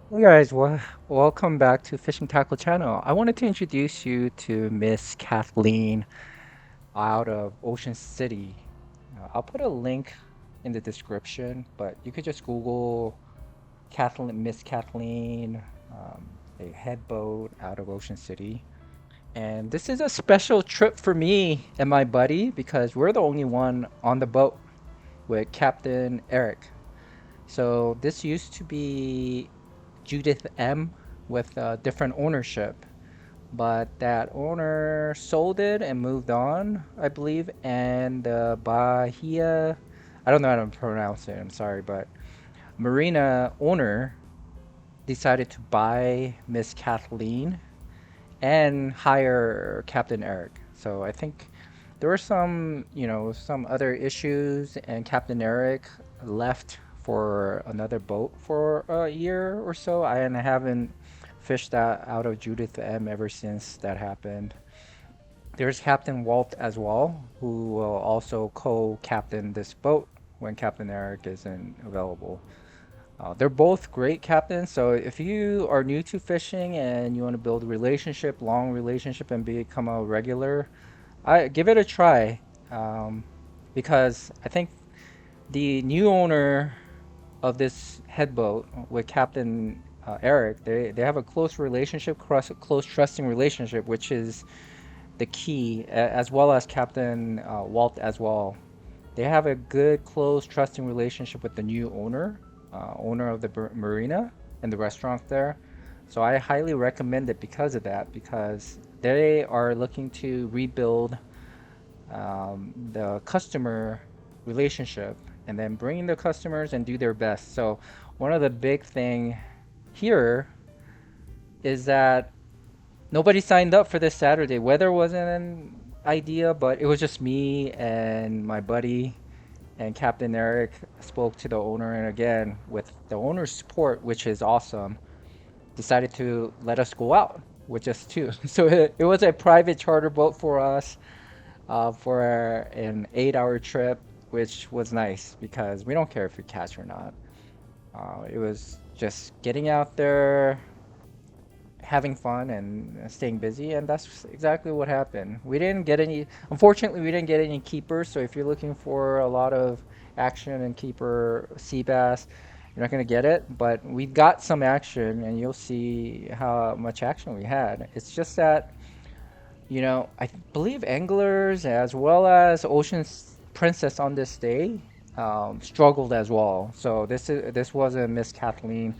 Hey guys, welcome back to Fishing Tackle Channel. I wanted to introduce you to Miss Kathleen out of Ocean City. I'll put a link in the description, but you could just Google Kathleen, Miss Kathleen, a headboat out of Ocean City. And this is a special trip for me and my buddy because we're the only one on the boat with Captain Eric. So this used to be Judith M with different ownership, but that owner sold it and moved on, I believe. And Bahia, I don't know how to pronounce it, I'm sorry, but Marina owner decided to buy Miss Kathleen and hire Captain Eric. So I think there were some other issues, and Captain Eric left for another boat for a year or so. And I haven't fished that out of Judith M ever since that happened. There's Captain Walt as well, who will also co-captain this boat when Captain Eric isn't available. They're both great captains. So if you are new to fishing and you want to build a relationship, long relationship, and become a regular, I give it a try. Um, because I think the new owner of this headboat with Captain Eric, they have a close relationship, close trusting relationship, which is the key, as well as Captain Walt as well. They have a good, close, trusting relationship with the new owner, owner of the marina and the restaurant there. So I highly recommend it because of that, because they are looking to rebuild the customer relationship and then bring in the customers and do their best. So one of the big thing here is that nobody signed up for this Saturday. Weather wasn't an idea, but it was just me and my buddy, and Captain Eric spoke to the owner, and again, with the owner's support, which is awesome, decided to let us go out with just two. So it was a private charter boat for us for an 8 hour trip, which was nice because we don't care if we catch or not. It was just getting out there, having fun, and staying busy, and that's exactly what happened. We didn't get any, unfortunately, we didn't get any keepers. So if you're looking for a lot of action and keeper sea bass, you're not going to get it. But we got some action, and you'll see how much action we had. It's just that, I believe anglers as well as Ocean Princess on this day struggled as well. So this wasn't Miss Kathleen.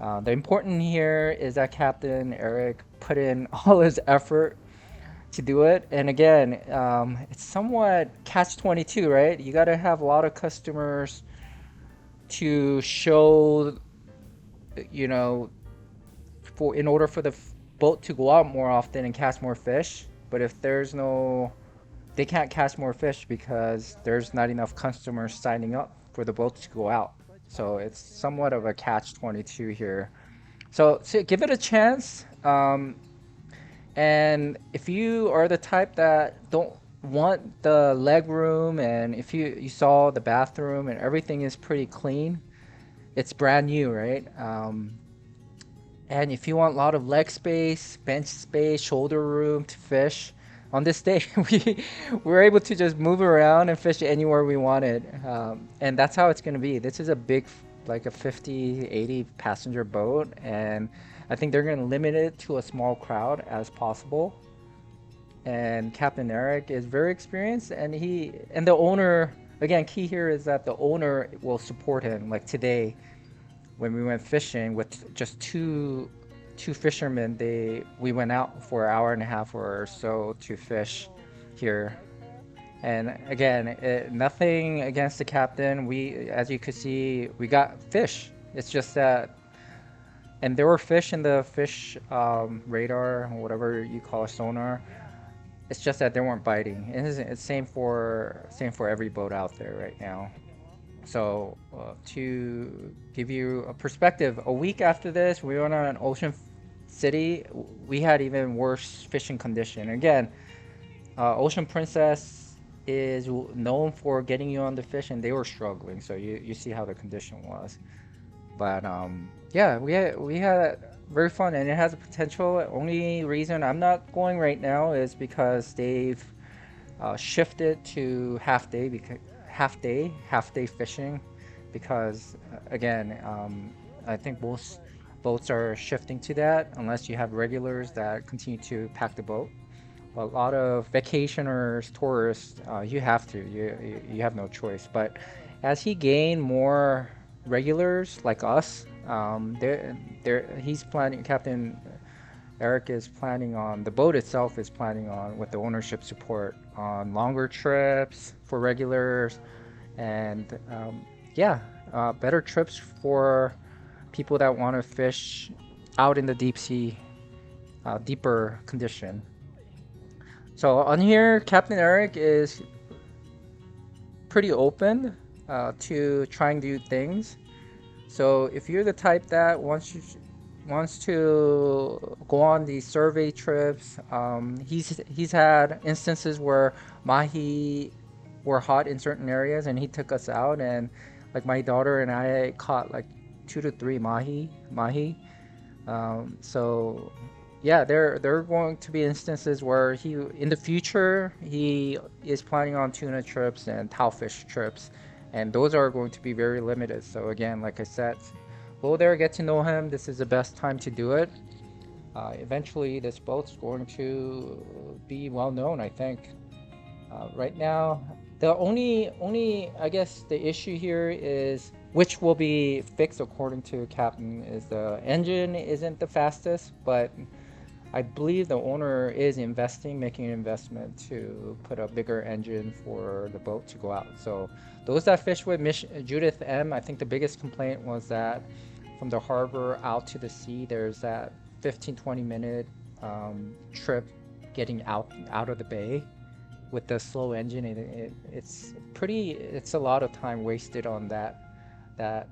The important here is that Captain Eric put in all his effort to do it. And again, it's somewhat catch 22, right? You got to have a lot of customers to show, you know, for in order for the boat to go out more often and catch more fish. But if there's no, they can't catch more fish because there's not enough customers signing up for the boat to go out. So it's somewhat of a catch 22 here. So give it a chance. And if you are the type that don't want the leg room, and if you saw the bathroom and everything is pretty clean, it's brand new, right? And if you want a lot of leg space, bench space, shoulder room to fish, on this day we were able to just move around and fish anywhere we wanted. And that's how it's going to be. This is a big, like a 50, 80 passenger boat, and I think they're going to limit it to a small crowd as possible. And Captain Eric is very experienced, and the owner, again, key here is that the owner will support him. Like today, when we went fishing with just two fishermen, we went out for an hour and a half or so to fish here. And again, nothing against the captain. As you could see, we got fish. It's just that, and there were fish in the fish radar, whatever you call a sonar. It's just that they weren't biting. It's same for every boat out there right now. So to give you a perspective, a week after this, we went on Ocean City. We had even worse fishing condition. Again, Ocean Princess is known for getting you on the fish, and they were struggling. So you see how the condition was. But yeah, we had very fun, and it has a potential. Only reason I'm not going right now is because they've shifted to half day fishing, because again, I think most boats are shifting to that unless you have regulars that continue to pack the boat. A lot of vacationers, tourists, you have to, you have no choice. But as he gained more regulars like us, he's planning. Captain Eric is planning on, the boat itself is planning on, with the ownership support, on longer trips for regulars, and yeah, better trips for people that want to fish out in the deep sea, deeper condition. So on here, Captain Eric is pretty open to trying new things. So if you're the type that wants to go on these survey trips, he's had instances where mahi were hot in certain areas, and he took us out, and like my daughter and I caught like 2 to 3 mahi. So yeah, there are going to be instances where he in the future he is planning on tuna trips and towfish trips, and those are going to be very limited. So again, like I said, go there, get to know him. This is the best time to do it. Eventually, this boat's going to be well known, I think. Right now, the only I guess the issue here is, which will be fixed according to Captain, is the engine isn't the fastest, but I believe the owner is making an investment to put a bigger engine for the boat to go out. So those that fish with Judith M, I think the biggest complaint was that from the harbor out to the sea, there's that 15-20 minute trip getting out of the bay with the slow engine. It's a lot of time wasted on that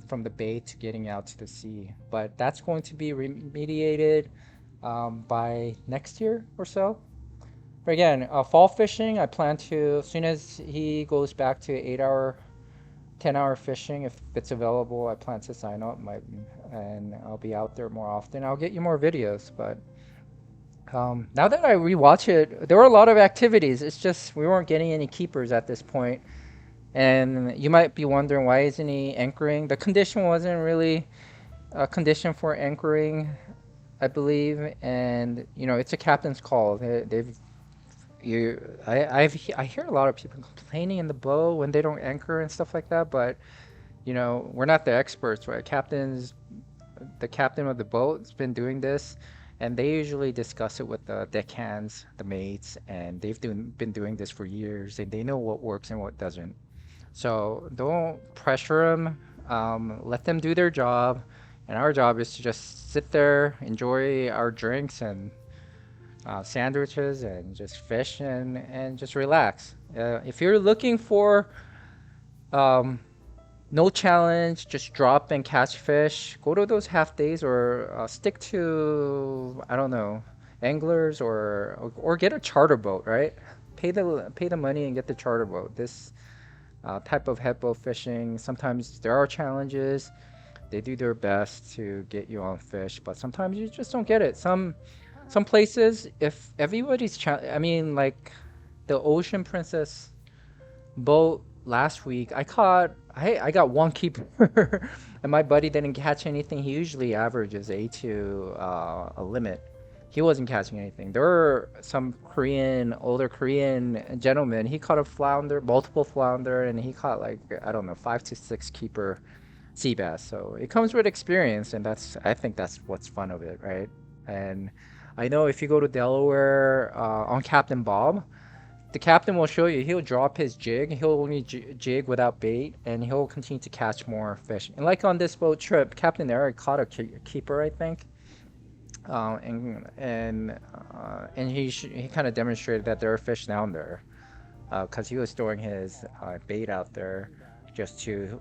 from the bay to getting out to the sea. But that's going to be remediated by next year or so. But again, fall fishing, I plan to, as soon as he goes back to 8 hour, 10 hour fishing, if it's available, I plan to sign up, and I'll be out there more often. I'll get you more videos. But now that I rewatch it, there were a lot of activities. It's just we weren't getting any keepers at this point. And you might be wondering, why isn't he anchoring? The condition wasn't really a condition for anchoring, I believe, and it's a captain's call. They've you I hear a lot of people complaining in the bow when they don't anchor and stuff like that, but we're not the experts, right? The captain of the boat's been doing this, and they usually discuss it with the deckhands, the mates, and been doing this for years, and they know what works and what doesn't. So don't pressure them. Let them do their job, and our job is to just sit there, enjoy our drinks and sandwiches, and just fish and just relax. If you're looking for um, no challenge, just drop and catch fish, go to those half days, or stick to, I don't know, anglers, or get a charter boat, right? Pay the money and get the charter boat. This type of headboat fishing, sometimes there are challenges. They do their best to get you on fish, but sometimes you just don't get it. Some places, if everybody's I mean, like the Ocean Princess boat last week, I got one keeper, and my buddy didn't catch anything. He usually averages a limit. He wasn't catching anything. There were some older Korean gentlemen. He caught a flounder, multiple flounder, and he caught, like, I don't know, 5 to 6 keeper sea bass. So it comes with experience, and I think that's what's fun of it, right? And I know if you go to Delaware on Captain Bob, the captain will show you. He'll drop his jig. He'll only jig without bait, and he'll continue to catch more fish. And like on this boat trip, Captain Eric caught a keeper, I think, and he kind of demonstrated that there are fish down there, because he was storing his bait out there just to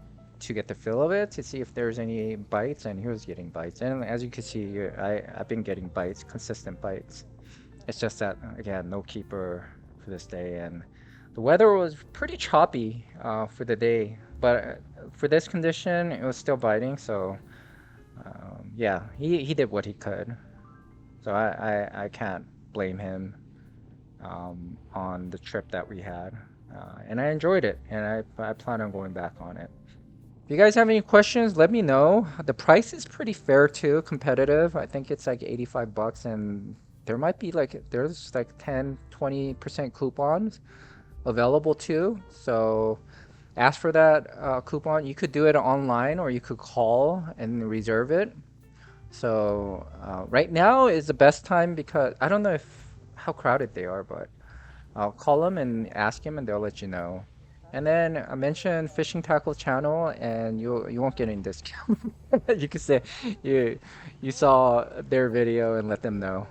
get the feel of it, to see if there's any bites, and he was getting bites. And as you can see, I've been getting bites, consistent bites. It's just that, again, no keeper for this day, and The weather was pretty choppy for the day, but for this condition, it was still biting. So yeah, he did what he could. So I can't blame him on the trip that we had. And I enjoyed it, and I plan on going back on it. If you guys have any questions, let me know. The price is pretty fair too, competitive. I think it's like 85 bucks, and there's like 10, 20% coupons available too. So ask for that coupon. You could do it online or you could call and reserve it. So right now is the best time because I don't know if how crowded they are, but I'll call them and ask them and they'll let you know. And then I mentioned Fishing Tackle Channel and you won't get any discount. You could say you you saw their video and let them know.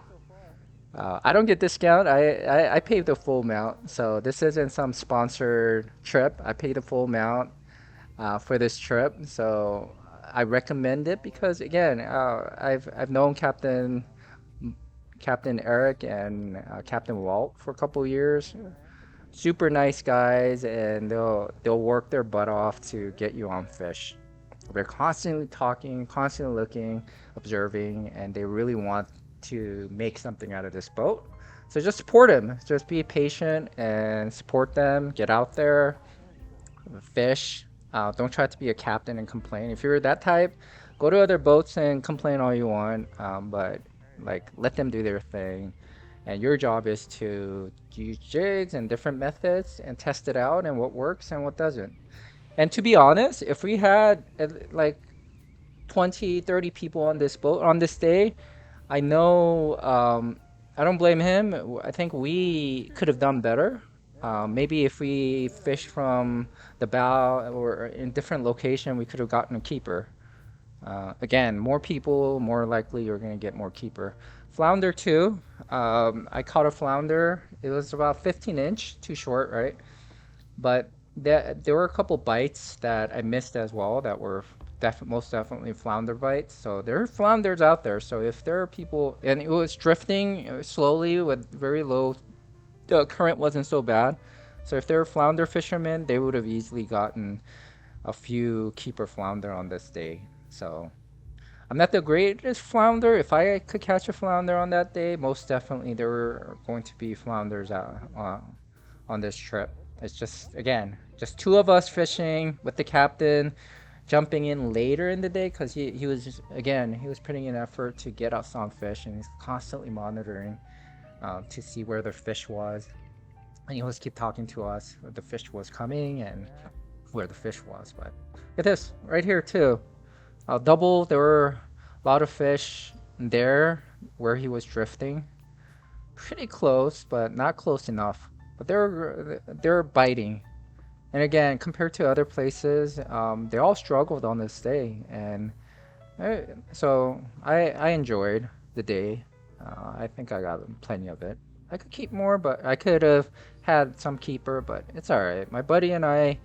I don't get discount. I pay the full amount. So this isn't some sponsored trip. I pay the full amount for this trip. So I recommend it because again, I've known Captain Eric and Captain Walt for a couple years. Super nice guys, and they'll work their butt off to get you on fish. They're constantly talking, constantly looking, observing, and they really want to make something out of this boat. So just support them. Just be patient and support them. Get out there, fish. Don't try to be a captain and complain. If you're that type, go to other boats and complain all you want. But like, let them do their thing. And your job is to use jigs and different methods and test it out and what works and what doesn't. And to be honest, if we had like 20, 30 people on this boat on this day, I know I don't blame him. I think we could have done better. Maybe if we fished from the bow or in different location, we could have gotten a keeper. Again, more people, more likely you're going to get more keeper. Flounder too. I caught a flounder. It was about 15 inch, too short, right? But there were a couple bites that I missed as well that were most definitely flounder bites. So there are flounders out there. So if there are people, and it was drifting slowly with very low, the current wasn't so bad. So if there were flounder fishermen, they would have easily gotten a few keeper flounder on this day. So I'm not the greatest flounder. If I could catch a flounder on that day, most definitely there were going to be flounders on this trip. It's just, again, just two of us fishing with the captain, jumping in later in the day because he was just, again, he was putting in effort to get us on fish and he's constantly monitoring to see where the fish was. And he always keep talking to us where the fish was coming and where the fish was. But look at this right here too. Double, there were a lot of fish there where he was drifting. Pretty close, but not close enough. But they're biting. And again, compared to other places, they all struggled on this day. And so I enjoyed the day. I think I got plenty of it. I could keep more, but I could have had some keeper, but it's all right. My buddy and I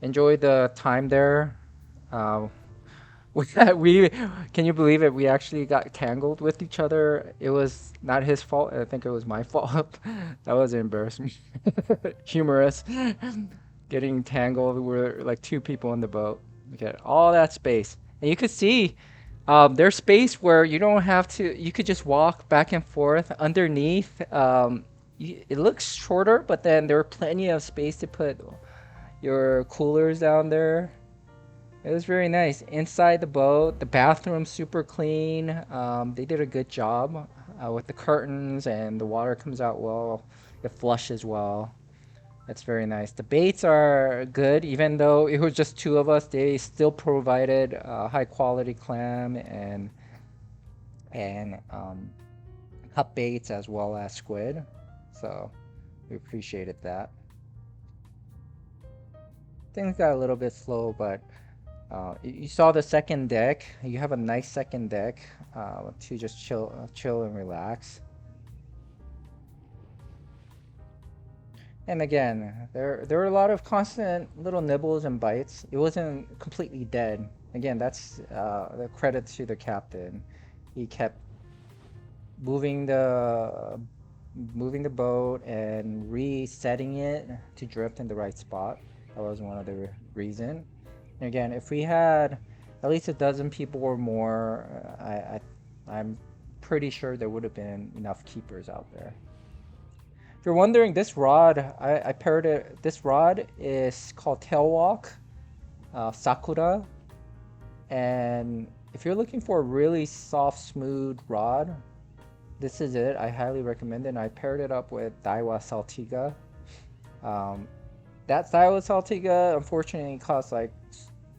enjoyed the time there. Uh, we can you believe it? We actually got tangled with each other. It was not his fault. I think it was my fault. That was embarrassing. Humorous. Getting tangled. We're like two people in the boat. Look at all that space, and you could see there's space where you don't have to. You could just walk back and forth underneath. It looks shorter, but then there are plenty of space to put your coolers down there. It was very nice. Inside the boat, the bathroom's super clean. They did a good job with the curtains, and the water comes out well. It flushes well. It's very nice. The baits are good, even though it was just two of us. They still provided high quality clam and cup baits as well as squid. So we appreciated that. Things got a little bit slow, but you saw the second deck. You have a nice second deck to just chill and relax. And again, there were a lot of constant little nibbles and bites. It wasn't completely dead. Again, that's the credit to the captain. He kept moving moving the boat and resetting it to drift in the right spot. That was one of the reason. And again, if we had at least a dozen people or more, I'm pretty sure there would have been enough keepers out there. If you're wondering, this rod, I paired it. This rod is called Tailwalk Sakura, and if you're looking for a really soft, smooth rod, this is it. I highly recommend it. And I paired it up with Daiwa Saltiga. Um, that Daiwa Saltiga unfortunately costs like,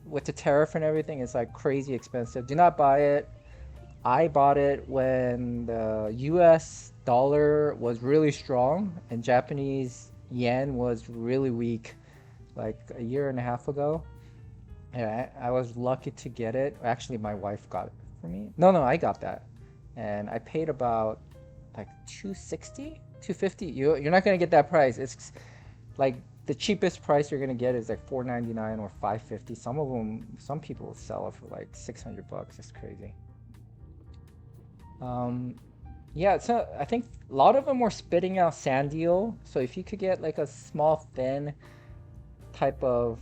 with the tariff and everything, it's like crazy expensive. Do not buy it. I bought it when the US dollar was really strong and Japanese yen was really weak, like a year and a half ago. Yeah, I was lucky to get it. Actually, my wife got it for me. No, I got that. And I paid about like 260, 250. You're not gonna get that price. It's like the cheapest price you're gonna get is like 4.99 or 5.50. Some of them, some people sell it for like 600 bucks. It's crazy. Um, yeah, so I think a lot of them were spitting out sand eel. So if you could get like a small thin type of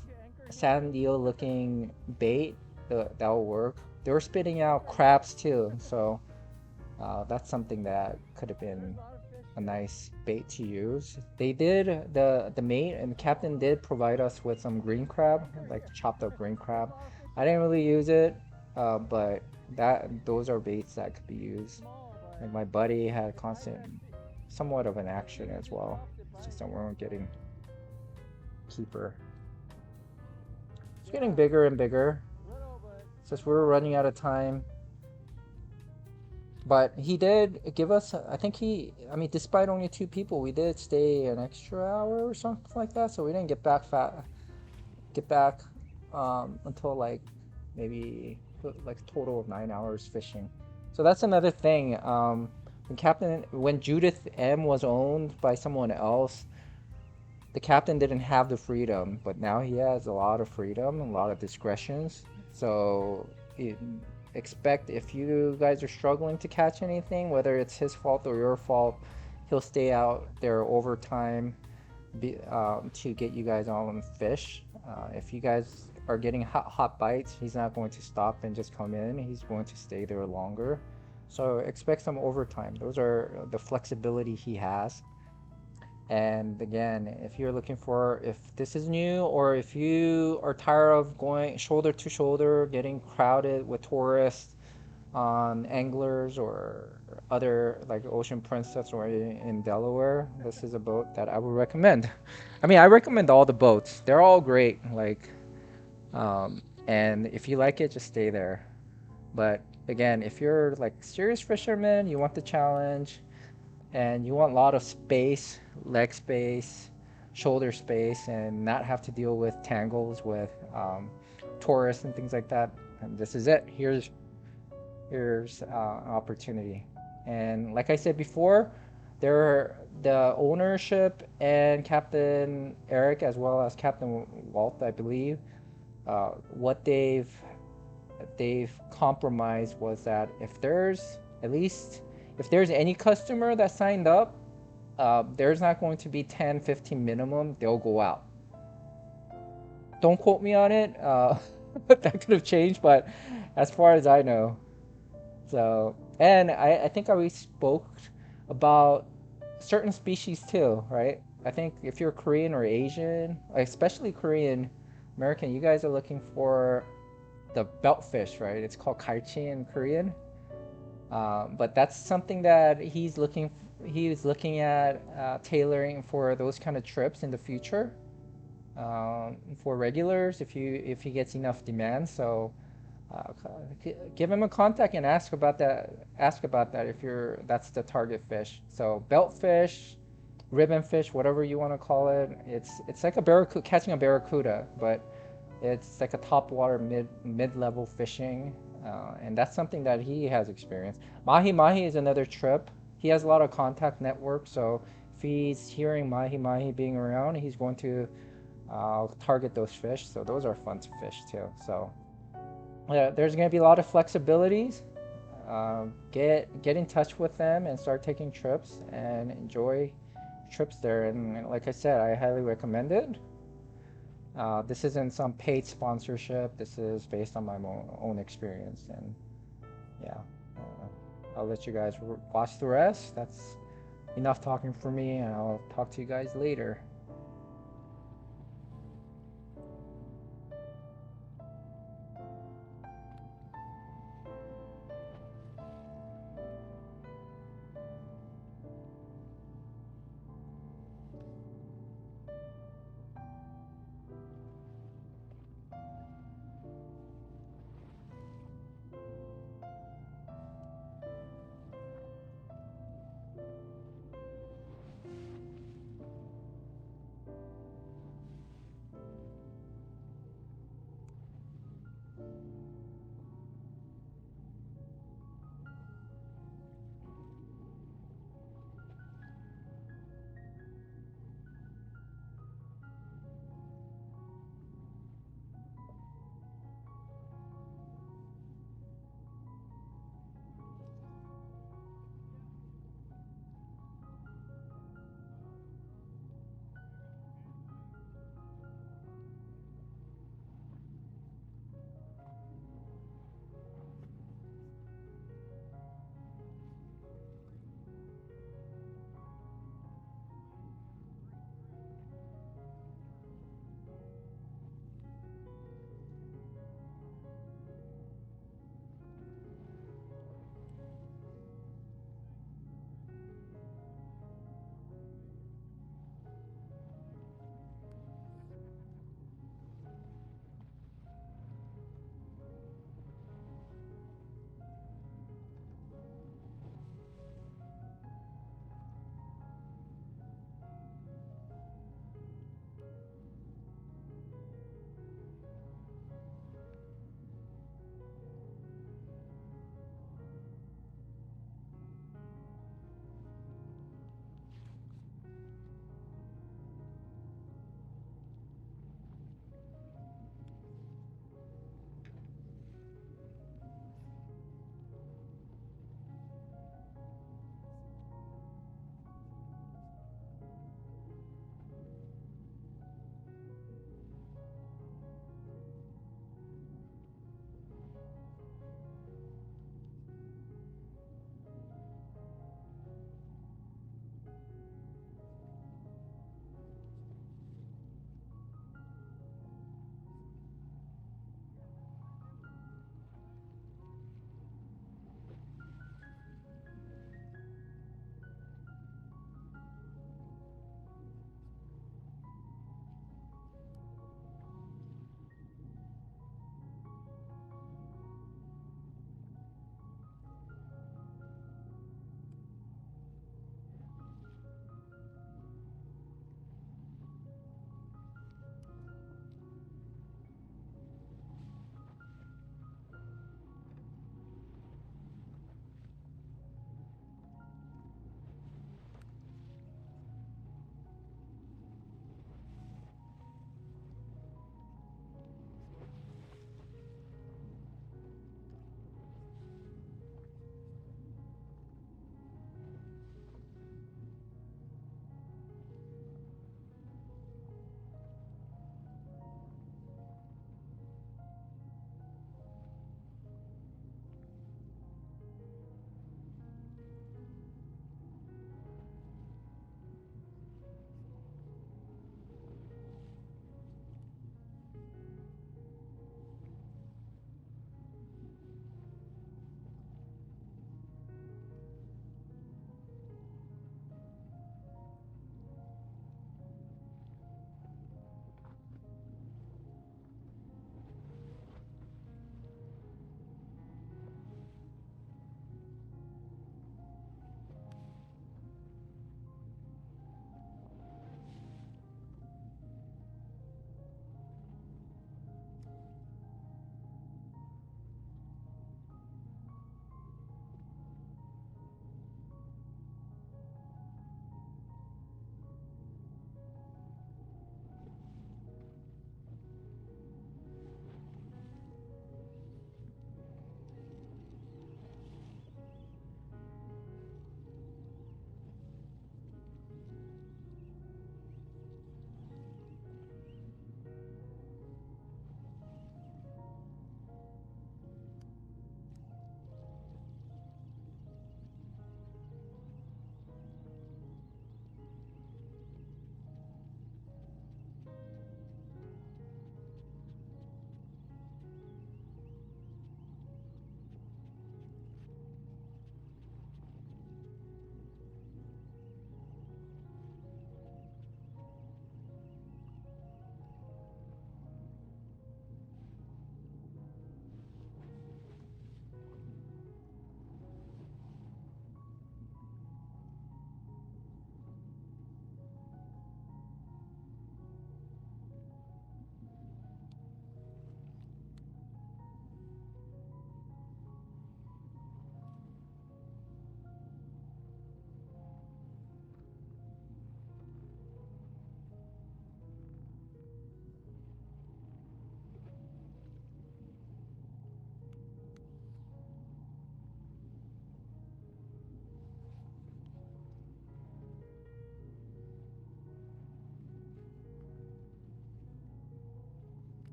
sand eel looking bait, that will work. They were spitting out crabs too, so that's something that could have been a nice bait to use. They did, the mate and the captain did provide us with some green crab, like chopped up green crab. I didn't really use it, but those are baits that could be used. Like my buddy had constant, somewhat of an action as well. It's just that we weren't getting keeper. It's getting bigger and bigger. Since we're running out of time. But he did give us, I think I mean, despite only two people, we did stay an extra hour or something like that. So we didn't get back until like maybe like a total of 9 hours fishing. So that's another thing. When Judith M was owned by someone else, the captain didn't have the freedom, but now he has a lot of freedom, a lot of discretions. So expect, if you guys are struggling to catch anything, whether it's his fault or your fault, he'll stay out there overtime to get you guys on fish. If you guys are getting hot bites, he's not going to stop and just come in. He's going to stay there longer. So expect some overtime. Those are the flexibility he has. And again, if you're looking for, if this is new, or if you are tired of going shoulder to shoulder, getting crowded with tourists on anglers or other like Ocean Princess or in Delaware, this is a boat that I would recommend. I mean, I recommend all the boats. They're all great. Like, and if you like it, just stay there. But again, if you're like serious fisherman, you want the challenge, and you want a lot of space, leg space, shoulder space, and not have to deal with tangles with tourists and things like that. And this is it. Here's an opportunity. And like I said before, the ownership and Captain Eric as well as Captain Walt, I believe, what they've compromised was that if there's any customer that signed up, there's not going to be 10, 15 minimum. They'll go out. Don't quote me on it. That could have changed, but as far as I know. So, and I think we spoke about certain species too, right? I think if you're Korean or Asian, especially Korean American, you guys are looking for the beltfish, right? It's called 갈치 in Korean. But that's something that he's looking at tailoring for those kind of trips in the future, for regulars if he gets enough demand. So uh, give him a contact and ask about that. If that's the target fish. So beltfish, ribbon fish, whatever you want to call it. It's like a barracuda, catching a barracuda, but it's like a top water mid-level fishing, and that's something that he has experienced. Mahi mahi is another trip. He has a lot of contact network, so if he's hearing mahi mahi being around, he's going to target those fish. So those are fun to fish too. So yeah, there's going to be a lot of flexibilities. Get in touch with them and start taking trips and enjoy trips there. And like I said, I highly recommend it. This isn't some paid sponsorship. This is based on my own experience. And yeah, I'll let you guys watch the rest. That's enough talking for me, and I'll talk to you guys later.